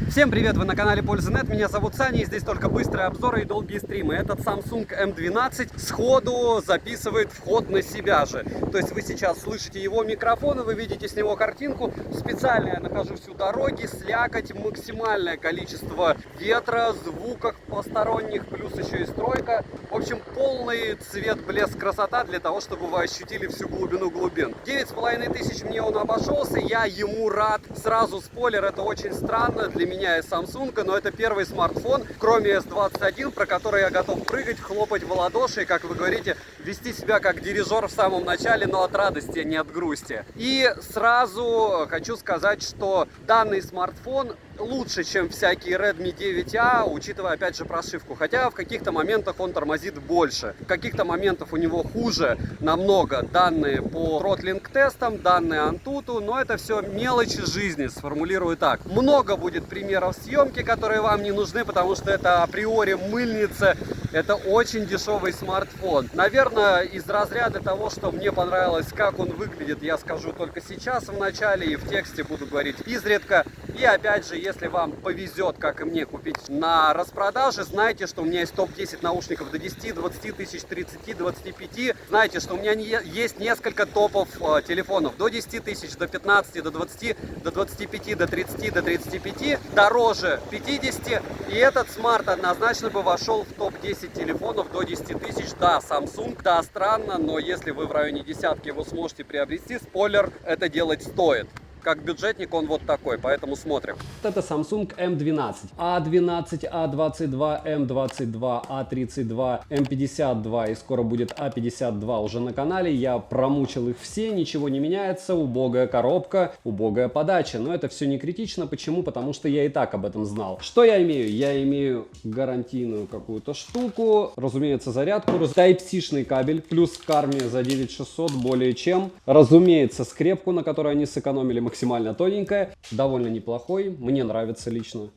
Всем привет, вы на канале Польза.нет, меня зовут Саня, и здесь только быстрые обзоры и долгие стримы. Этот Samsung M12 сходу записывает вход на себя же. То есть вы сейчас слышите его микрофон, и вы видите с него картинку. Специально я нахожусь у дороги, слякоть, максимальное количество ветра, звуков посторонних, плюс еще и стройка. В общем, полный цвет, блеск, красота для того, чтобы вы ощутили всю глубину глубин. 9500 мне он обошелся, я ему рад. Сразу спойлер, это очень странно для меня и Samsung, но это первый смартфон, кроме S21, про который я готов прыгать, хлопать в ладоши и, как вы говорите, вести себя как дирижер в самом начале, но от радости, а не от грусти. И сразу хочу сказать, что данный смартфон лучше, чем всякие Redmi 9A, учитывая опять же прошивку. Хотя в каких-то моментах он тормозит больше. В каких-то моментах у него хуже намного данные по тротлинг тестам, данные Antutu, но это все мелочи жизни, сформулирую так. Много будет примеров съемки, которые вам не нужны, потому что это априори мыльница. Это очень дешевый смартфон. Наверное, из разряда того, что мне понравилось, как он выглядит, я скажу только сейчас в начале, и в тексте буду говорить изредка. И опять же, если вам повезет, как и мне, купить на распродаже, знайте, что у меня есть топ-10 наушников до 10, 20 тысяч, 30, 25. Знаете, что у меня есть несколько топов телефонов до 10 тысяч, до 15, до 20, до 25, до 30, до 35, дороже 50. И этот смарт однозначно бы вошел в топ-10 телефонов до 10 тысяч. Да, Samsung, да, странно, но если вы в районе десятки его сможете приобрести, спойлер, это делать стоит. Как бюджетник он вот такой, поэтому смотрим. Это Samsung M12, A12, A22, M22, A32, M52 и скоро будет A52 уже на канале. Я промучил их все, ничего не меняется, убогая коробка, убогая подача. Но это все не критично. Почему? Потому что я и так об этом знал. Что я имею? Я имею гарантийную какую-то штуку, разумеется, зарядку, Type-C-шный кабель, плюс карме за 9600 более чем. Разумеется, скрепку, на которой они сэкономили, максимально тоненькая, довольно неплохой, мне нравится лично.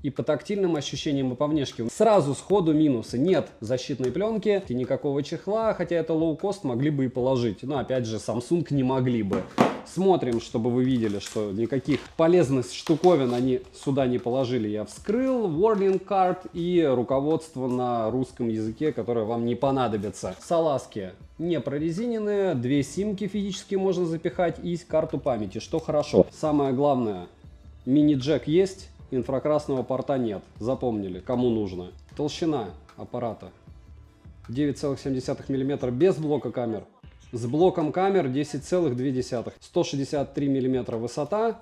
И по тактильным ощущениям, и по внешке. Сразу сходу минусы. Нет защитной пленки и никакого чехла, хотя это лоу-кост, могли бы и положить. Но опять же, Samsung не могли бы. Смотрим, чтобы вы видели, что никаких полезных штуковин они сюда не положили. Я вскрыл, warning card и руководство на русском языке, которое вам не понадобится. Салазки не прорезиненные, две симки физически можно запихать и карту памяти, что хорошо. Самое главное, мини-джек есть, инфракрасного порта нет. Запомнили, кому нужно. Толщина аппарата 9,7 мм без блока камер. С блоком камер 10,2. 163 мм высота,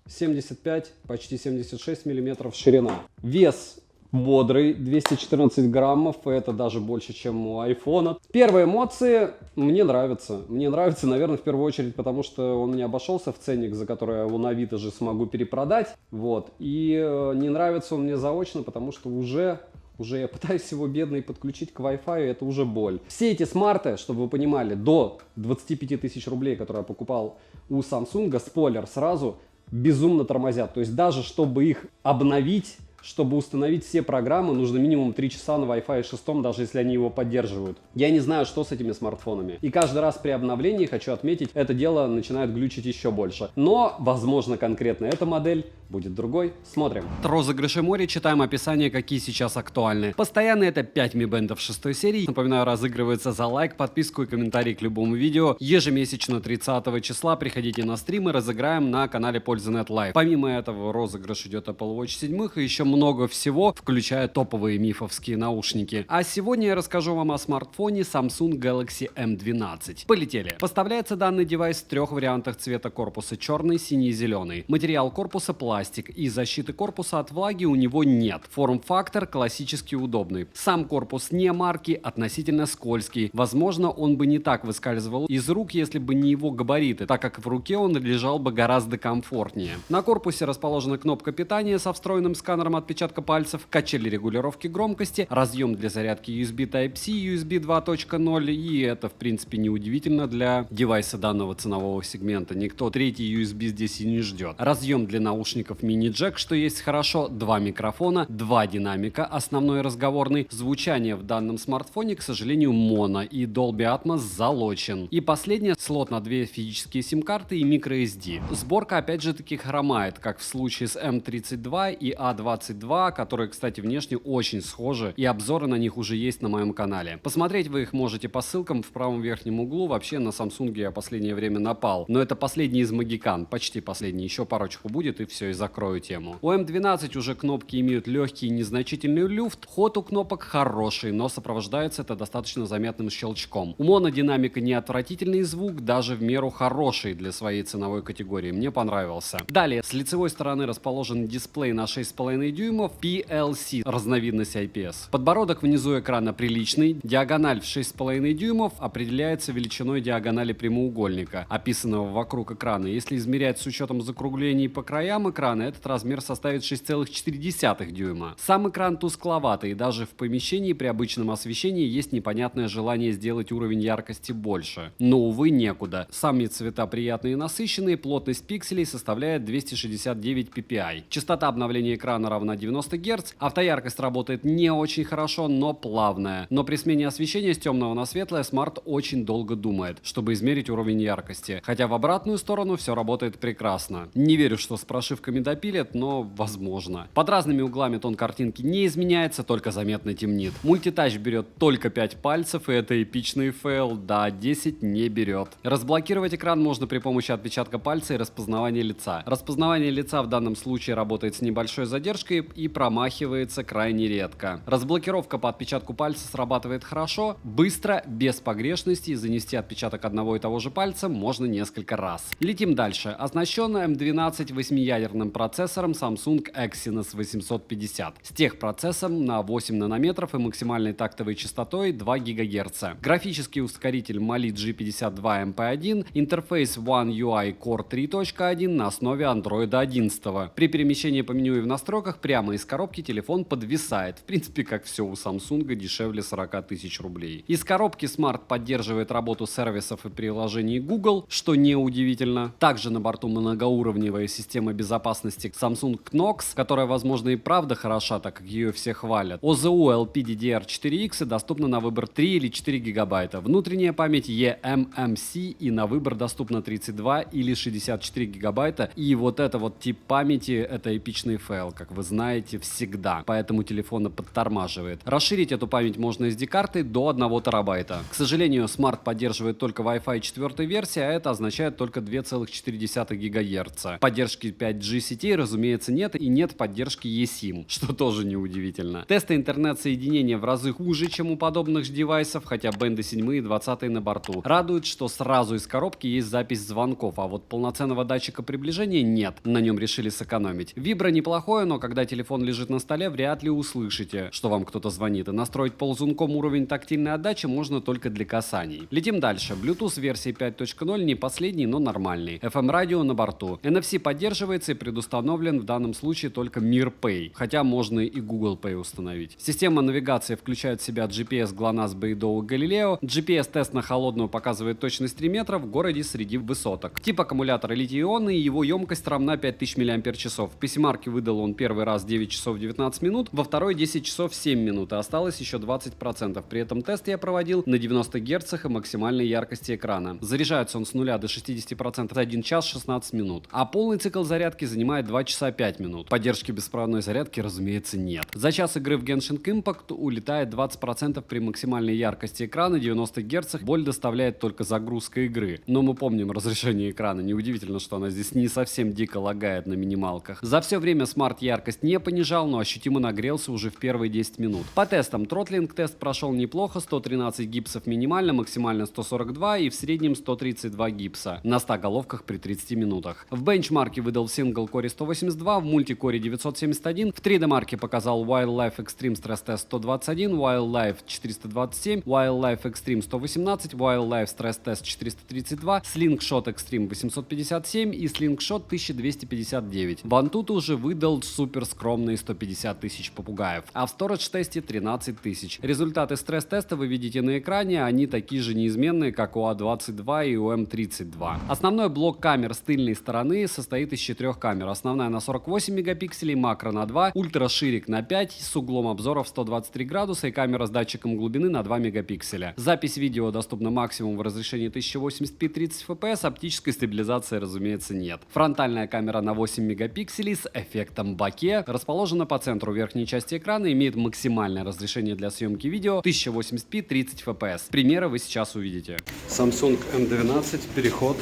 75, почти 76 мм ширина. Вес бодрый, 214 граммов, это даже больше, чем у айфона. Первые эмоции мне нравятся. Мне нравится, наверное, в первую очередь, потому что он мне обошелся в ценник, за который я его на Авито же смогу перепродать. Вот. И не нравится он мне заочно, потому что уже я пытаюсь его бедный подключить к Wi-Fi, это уже боль. Все эти смарты, чтобы вы понимали, до 25 тысяч рублей, которые я покупал у Samsung, спойлер сразу, безумно тормозят. То есть даже чтобы их обновить, чтобы установить все программы, нужно минимум 3 часа на Wi-Fi 6, даже если они его поддерживают. Я не знаю, что с этими смартфонами. И каждый раз при обновлении, хочу отметить, это дело начинает глючить еще больше. Но, возможно, конкретно эта модель будет другой. Смотрим. Розыгрыши море. Читаем описание, какие сейчас актуальны. Постоянно это 5 Mi Band 6 серии. Напоминаю, разыгрывается за лайк, подписку и комментарий к любому видео. Ежемесячно 30 числа приходите на стримы, разыграем на канале Польза.нет Live. Помимо этого, розыгрыш идет Apple Watch 7 и еще много всего, включая топовые мифовские наушники. А сегодня я расскажу вам о смартфоне Samsung Galaxy M12. Полетели. Поставляется данный девайс в трех вариантах цвета корпуса: черный, синий и зеленый. Материал корпуса пластик, и защиты корпуса от влаги у него нет. Форм-фактор классически удобный. Сам корпус не марки, относительно скользкий. Возможно, он бы не так выскальзывал из рук, если бы не его габариты, так как в руке он лежал бы гораздо комфортнее. На корпусе расположена кнопка питания со встроенным сканером отпечатка пальцев, качели регулировки громкости, разъем для зарядки USB Type-C, USB 2.0, и это в принципе неудивительно для девайса данного ценового сегмента. Никто третий USB здесь и не ждет. Разъем для наушников мини-джек, что есть хорошо, 2 микрофона, 2 динамика, основной и разговорный. Звучание в данном смартфоне, к сожалению, моно, и Dolby Atmos залочен. И последнее, слот на 2 физические сим-карты и microSD. Сборка опять же таки хромает, как в случае с M32 и A22, которые, кстати, внешне очень схожи, и обзоры на них уже есть на моем канале. Посмотреть вы их можете по ссылкам в правом верхнем углу. Вообще на Samsung я последнее время напал, но это последний из магикан, почти последний, еще парочку будет и все, и закрою тему. У M12 уже кнопки имеют легкий и незначительный люфт, ход у кнопок хороший, но сопровождается это достаточно заметным щелчком. У монодинамика не отвратительный звук, даже в меру хороший для своей ценовой категории, мне понравился. Далее, с лицевой стороны расположен дисплей на 6,5 дюймов PLC, разновидность IPS. Подбородок внизу экрана приличный, диагональ в 6,5 дюймов определяется величиной диагонали прямоугольника, описанного вокруг экрана. Если измерять с учетом закруглений по краям экрана, этот размер составит 6,4 дюйма. Сам экран тускловатый, и даже в помещении при обычном освещении есть непонятное желание сделать уровень яркости больше. Но, увы, некуда. Сами цвета приятные и насыщенные, плотность пикселей составляет 269 ppi. Частота обновления экрана равна 90 Гц, автояркость работает не очень хорошо, но плавная. Но при смене освещения с темного на светлое смарт очень долго думает, чтобы измерить уровень яркости. Хотя в обратную сторону все работает прекрасно. Не верю, что с прошивками допилят, но возможно. Под разными углами тон картинки не изменяется, только заметно темнит. Мультитач берет только 5 пальцев, и это эпичный фейл, да, 10 не берет. Разблокировать экран можно при помощи отпечатка пальца и распознавания лица. Распознавание лица в данном случае работает с небольшой задержкой и промахивается крайне редко. Разблокировка по отпечатку пальца срабатывает хорошо, быстро, без погрешностей, занести отпечаток одного и того же пальца можно несколько раз. Летим дальше. Оснащен M12 8-ядерным процессором Samsung Exynos 850 с техпроцессом на 8 нанометров и максимальной тактовой частотой 2 ГГц. Графический ускоритель Mali G52 MP1, интерфейс One UI Core 3.1 на основе Android 11. При перемещении по меню и в настройках прямо из коробки телефон подвисает. В принципе, как все у Samsung, дешевле 40 тысяч рублей. Из коробки Smart поддерживает работу сервисов и приложений Google, что неудивительно. Также на борту многоуровневая система безопасности Samsung Knox, которая, возможно, и правда хороша, так как ее все хвалят. OZU LPDDR4X доступна на выбор 3 или 4 гигабайта. Внутренняя память eMMC и на выбор доступна 32 или 64 гигабайта. И вот это вот тип памяти, это эпичный файл, как вы знаете, всегда. Поэтому телефон подтормаживает. Расширить эту память можно SD-картой до 1 терабайта. К сожалению, Smart поддерживает только Wi-Fi 4 версии, а это означает только 2,4 ГГц. Поддержки 5G сетей, разумеется, нет, и нет поддержки eSIM, что тоже неудивительно. Тесты интернет-соединения в разы хуже, чем у подобных же девайсов, хотя бенды 7 и 20 на борту. Радует, что сразу из коробки есть запись звонков, а вот полноценного датчика приближения нет. На нем решили сэкономить. Вибро неплохое, но когда телефон лежит на столе, вряд ли услышите, что вам кто-то звонит. И настроить ползунком уровень тактильной отдачи можно только для касаний. Летим дальше. Bluetooth версии 5.0 не последний, но нормальный. FM-радио на борту. NFC поддерживается и предустановлен в данном случае только MirPay, хотя можно и Google Pay установить. Система навигации включает в себя GPS GLONASS, Beidou, Galileo. GPS-тест на холодную показывает точность 3 метра в городе среди высоток. Тип аккумулятора литий-ионный, его емкость равна 5000 мАч. В PC-марке выдал он первый раз 9 часов 19 минут, во второй 10 часов 7 минут, и осталось еще 20%. При этом тест я проводил на 90 Гц и максимальной яркости экрана. Заряжается он с 0 до 60% 1 час 16 минут, а полный цикл зарядки занимает 2 часа 5 минут. Поддержки беспроводной зарядки, разумеется, нет. За час игры в Genshin Impact улетает 20% при максимальной яркости экрана 90 Гц. Боль доставляет только загрузка игры. Но мы помним разрешение экрана. Неудивительно, что она здесь не совсем дико лагает на минималках. За все время Smart яркость не понижал, но ощутимо нагрелся уже в первые 10 минут. По тестам тротлинг тест прошел неплохо. 113 гипсов минимально, максимально 142 и в среднем 132 гипса на 100 головках при 30 минутах. В бенчмарке выдал в сингл-коре 182, в мультикоре 971, в 3D-марке показал Wildlife Extreme Stress Test 121, Wildlife 427, Wildlife Extreme 118, Wildlife Stress Test 432, Slingshot Extreme 857 и Slingshot 1259. В Antutu уже выдал Super скромные 150 тысяч попугаев, а в Storage-тесте 13 тысяч. Результаты стресс-теста вы видите на экране, они такие же неизменные, как у А22 и у М32. Основной блок камер с тыльной стороны состоит из 4 камер. Основная на 48 мегапикселей, макро на 2, ультраширик на 5 с углом обзора в 123 градуса и камера с датчиком глубины на 2 мегапикселя. Запись видео доступна максимум в разрешении 1080p 30 fps, оптической стабилизации, разумеется, нет. Фронтальная камера на 8 мегапикселей с эффектом боке расположена по центру верхней части экрана, имеет максимальное разрешение для съемки видео 1080p 30 fps. Примеры вы сейчас увидите. Samsung M12, переход,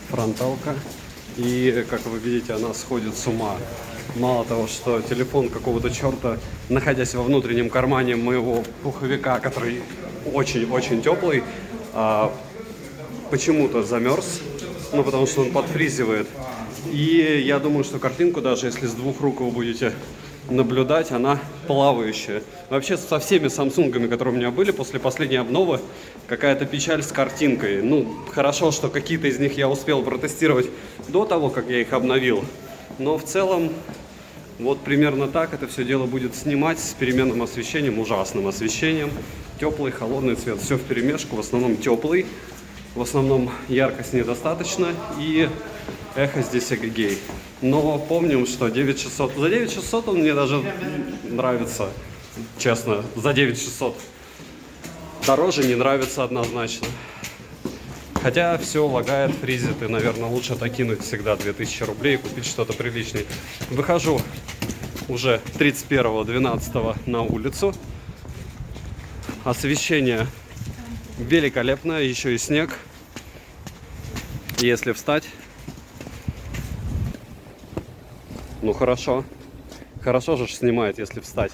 фронталка. И, как вы видите, она сходит с ума. Мало того, что телефон какого-то черта, находясь во внутреннем кармане моего пуховика, который очень-очень теплый, почему-то замерз, ну, потому что он подфризивает. И я думаю, что картинку, даже если с двух рук вы будете наблюдать, она плавающая. Вообще, со всеми самсунгами, которые у меня были после последней обновы, какая-то печаль с картинкой. Ну, хорошо, что какие-то из них я успел протестировать до того, как я их обновил. Но в целом, вот примерно так это все дело будет снимать с переменным освещением, ужасным освещением. Теплый, холодный цвет, все вперемешку, в основном теплый. В основном яркость недостаточно и эхо здесь эгегей. Но помним, что 9600, за 9600 он мне даже нравится, честно, за 9600. Дороже не нравится однозначно. Хотя все лагает, фризит, и, наверное, лучше докинуть всегда 2000 рублей и купить что-то приличное. Выхожу уже 31-12 на улицу. Освещение великолепное, еще и снег. Если встать, ну хорошо. Хорошо же снимает, если встать.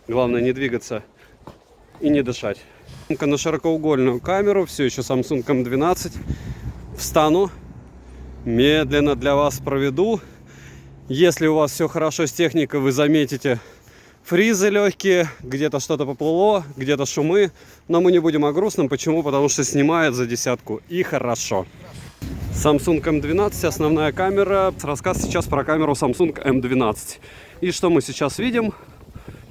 Главное не двигаться и не дышать. На широкоугольную камеру, все еще Samsung M12. Встану, медленно для вас проведу. Если у вас все хорошо с техникой, вы заметите фризы легкие, где-то что-то поплыло, где-то шумы. Но мы не будем о грустном. Почему? Потому что снимает за десятку и хорошо. Samsung M12, основная камера. Рассказ сейчас про камеру Samsung M12. И что мы сейчас видим?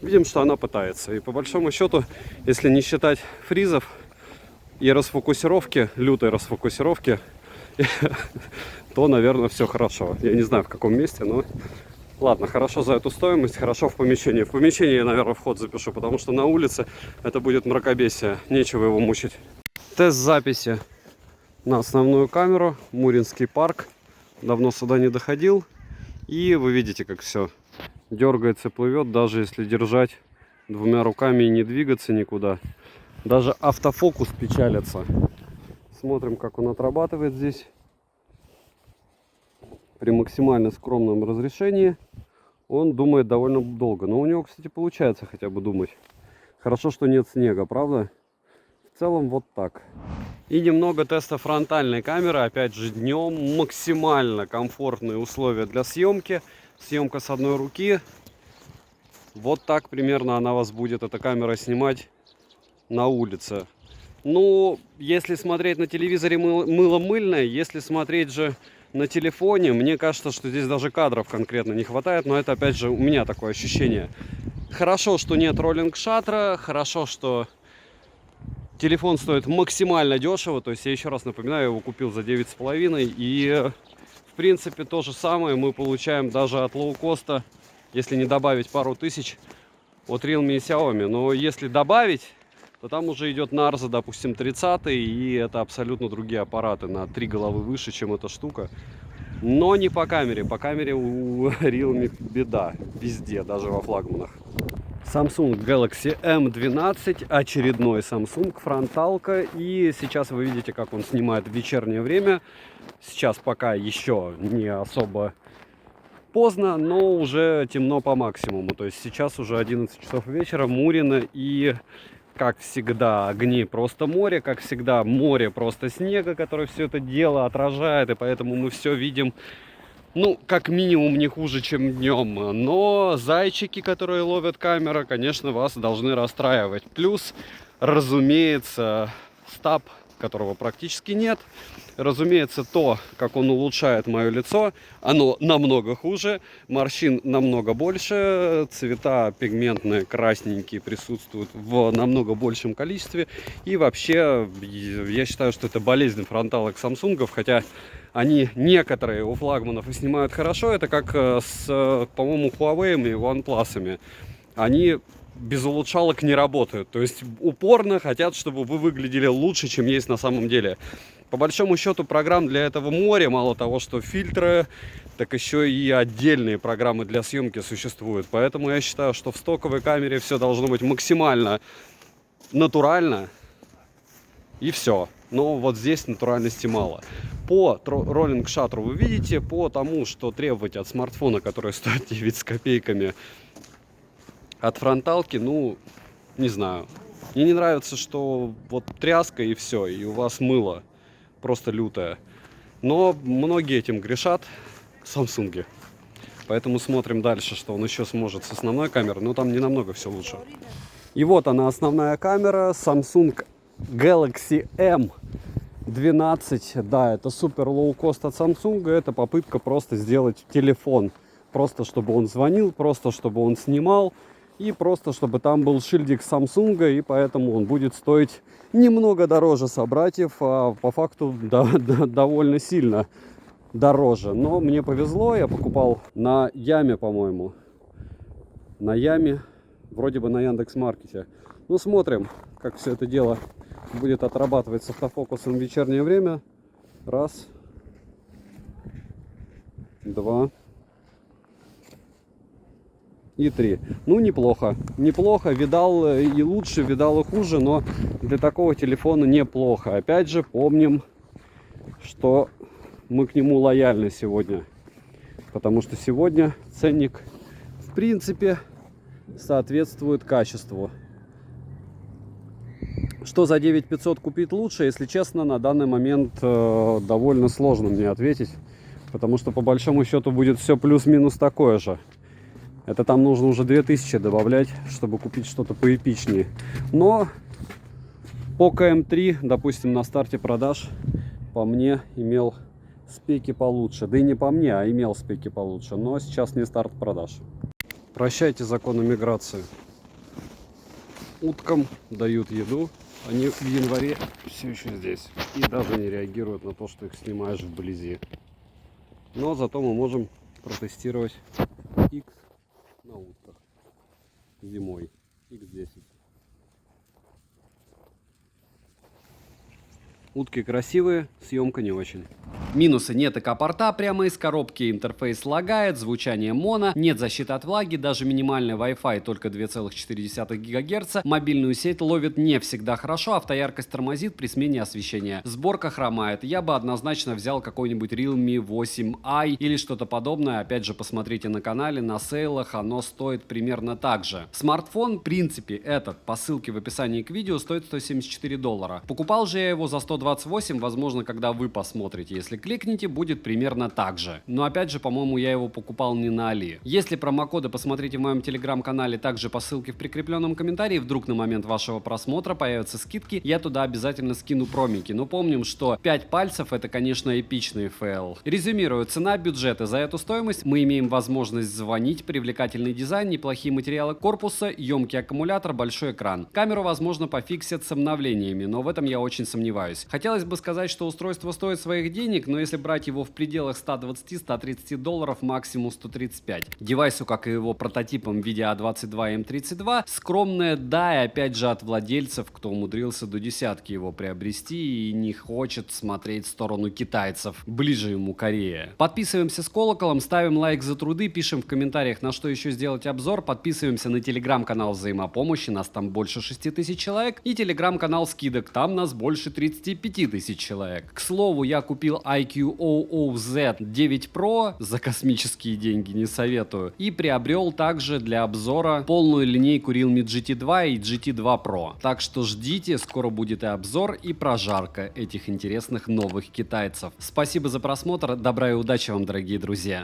Видим, что она пытается. И по большому счету, если не считать фризов и расфокусировки, лютой расфокусировки, то, наверное, все хорошо. Я не знаю, в каком месте, но ладно, хорошо за эту стоимость, хорошо в помещении. В помещении я, наверное, вход запишу, потому что на улице это будет мракобесие. Нечего его мучить. Тест записи на основную камеру. Муринский парк. Давно сюда не доходил. И вы видите, как все дергается, плывет, даже если держать двумя руками и не двигаться никуда. Даже автофокус печалится. Смотрим, как он отрабатывает здесь. При максимально скромном разрешении он думает довольно долго. Но у него, кстати, получается хотя бы думать. Хорошо, что нет снега, правда? В целом вот так. И немного теста фронтальной камеры. Опять же, днем максимально комфортные условия для съемки. Съемка с одной руки. Вот так примерно она вас будет, эта камера, снимать на улице. Ну, если смотреть на телевизоре, мыло мыльное. Если смотреть же на телефоне, мне кажется, что здесь даже кадров конкретно не хватает. Но это, опять же, у меня такое ощущение. Хорошо, что нет роллинг-шаттера. Хорошо, что телефон стоит максимально дешево. То есть, я еще раз напоминаю, я его купил за 9,5. И в принципе, то же самое мы получаем даже от лоукоста, если не добавить пару тысяч от Realme и Xiaomi. Но если добавить, то там уже идет Narza, допустим, 30, и это абсолютно другие аппараты, на 3 головы выше, чем эта штука. Но не по камере. По камере у Realme беда везде, даже во флагманах. Samsung Galaxy M12, очередной Samsung, фронталка. И сейчас вы видите, как он снимает в вечернее время. Сейчас пока еще не особо поздно, но уже темно по максимуму. То есть сейчас уже 11 часов вечера, Мурино, и как всегда огни просто море, как всегда море просто снега, который все это дело отражает, и поэтому мы все видим, ну, как минимум не хуже, чем днем. Но зайчики, которые ловят камера, конечно, вас должны расстраивать. Плюс, разумеется, стаб которого практически нет. Разумеется, то, как он улучшает мое лицо, оно намного хуже. Морщин намного больше, цвета пигментные, красненькие присутствуют в намного большем количестве. И вообще, я считаю, что это болезнь фронталок Samsung, хотя они некоторые у флагманов и снимают хорошо. Это как с, по-моему, Huawei и OnePlus. Они без улучшалок не работают. То есть упорно хотят, чтобы вы выглядели лучше, чем есть на самом деле. По большому счету программ для этого море. Мало того, что фильтры, так еще и отдельные программы для съемки существуют. Поэтому я считаю, что в стоковой камере все должно быть максимально натурально. И все. Но вот здесь натуральности мало. По роллинг шаттеру вы видите, по тому, что требовать от смартфона, который стоит 9 с копейками, от фронталки, ну, не знаю. Мне не нравится, что вот тряска и все, и у вас мыло просто лютое. Но многие этим грешат, Samsung. Поэтому смотрим дальше, что он еще сможет с основной камерой, но там не намного все лучше. И вот она, основная камера, Samsung Galaxy M12. Да, это супер лоу-кост от Samsung. Это попытка просто сделать телефон. Просто чтобы он звонил, просто чтобы он снимал. И просто чтобы там был шильдик Samsung. И поэтому он будет стоить немного дороже собратьев. А по факту довольно сильно дороже. Но мне повезло. Я покупал на Яме, по-моему. На Яме. Вроде бы на Яндекс.Маркете. Ну, смотрим, как все это дело будет отрабатывать с автофокусом в вечернее время. Раз. Два. И три. Ну, неплохо. Неплохо. Видал и лучше, видал и хуже, но для такого телефона неплохо. Опять же, помним, что мы к нему лояльны сегодня. Потому что сегодня ценник, в принципе, соответствует качеству. Что за 9500 купить лучше, если честно, на данный момент довольно сложно мне ответить. Потому что по большому счету будет все плюс-минус такое же. Это там нужно уже 2000 добавлять, чтобы купить что-то поэпичнее. Но Poco M3, допустим, на старте продаж, по мне, имел спеки получше. Да и не по мне, а имел спеки получше. Но сейчас не старт продаж. Прощайте законы миграции. Уткам дают еду. Они в январе все еще здесь. И даже не реагируют на то, что их снимаешь вблизи. Но зато мы можем протестировать X на утках зимой. X10. Утки красивые, съемка не очень. Минусы: нет ЭК-порта прямо из коробки, интерфейс лагает, звучание моно, нет защиты от влаги, даже минимальный Wi-Fi только 2,4 ГГц, мобильную сеть ловит не всегда хорошо, автояркость тормозит при смене освещения, сборка хромает. Я бы однозначно взял какой-нибудь Realme 8i или что-то подобное. Опять же, посмотрите на канале, на сейлах оно стоит примерно так же. Смартфон, в принципе, этот, по ссылке в описании к видео, стоит $174. Покупал же я его за 128, возможно, когда вы посмотрите. Если кликните, будет примерно так же. Но опять же, по-моему, я его покупал не на Али. Если промокоды посмотрите в моем телеграм-канале, также по ссылке в прикрепленном комментарии, вдруг на момент вашего просмотра появятся скидки, я туда обязательно скину промики. Но помним, что 5 пальцев это, конечно, эпичный фейл. Резюмирую: цена, бюджеты. За эту стоимость мы имеем возможность звонить, привлекательный дизайн, неплохие материалы корпуса, емкий аккумулятор, большой экран. Камеру, возможно, пофиксят с обновлениями, но в этом я очень сомневаюсь. Хотелось бы сказать, что устройство стоит своих денег, но если брать его в пределах $120-130, максимум 135. Девайсу, как и его прототипам в виде A22 M32, скромное да, и опять же от владельцев, кто умудрился до десятки его приобрести и не хочет смотреть в сторону китайцев. Ближе ему Корея. Подписываемся с колоколом, ставим лайк за труды, пишем в комментариях, на что еще сделать обзор, подписываемся на телеграм-канал взаимопомощи, нас там больше 6000 человек, и телеграм-канал скидок, там нас больше 35 тысяч человек. К слову, я купил iQOO Z9 Pro, за космические деньги не советую, и приобрел также для обзора полную линейку Realme GT2 и GT2 Pro. Так что ждите, скоро будет и обзор, и прожарка этих интересных новых китайцев. Спасибо за просмотр, добра и удачи вам, дорогие друзья!